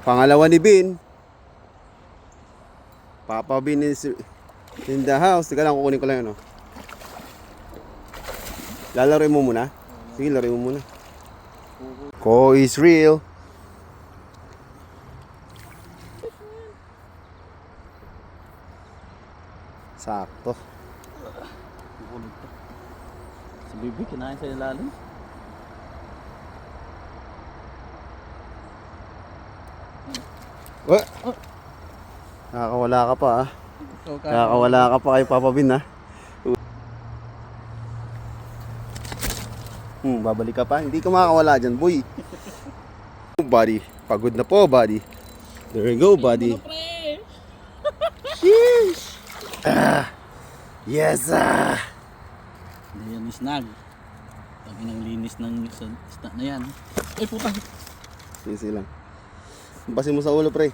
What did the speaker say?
Pangalawa ni Bin. Papa Bin is in the house. Teka lang, kukunin ko lang yun. Lalaro mo muna? Sige, laro mo muna. Ko is real. Sakto. Si Bibi, kinain sa ilalim. Oh. Nakakawala ka pa ah. Nakakawala ka pa kay Papa Bin ah. Babalik ka pa. Hindi ka makakawala dyan, boy. Buddy. Pagod na po, buddy. There you go, buddy. Sheesh. Yes, Hindi yan snag. Pag linis ng isda na yan. Ay, puta. Easy lang. Basin mo sa ulo, pre.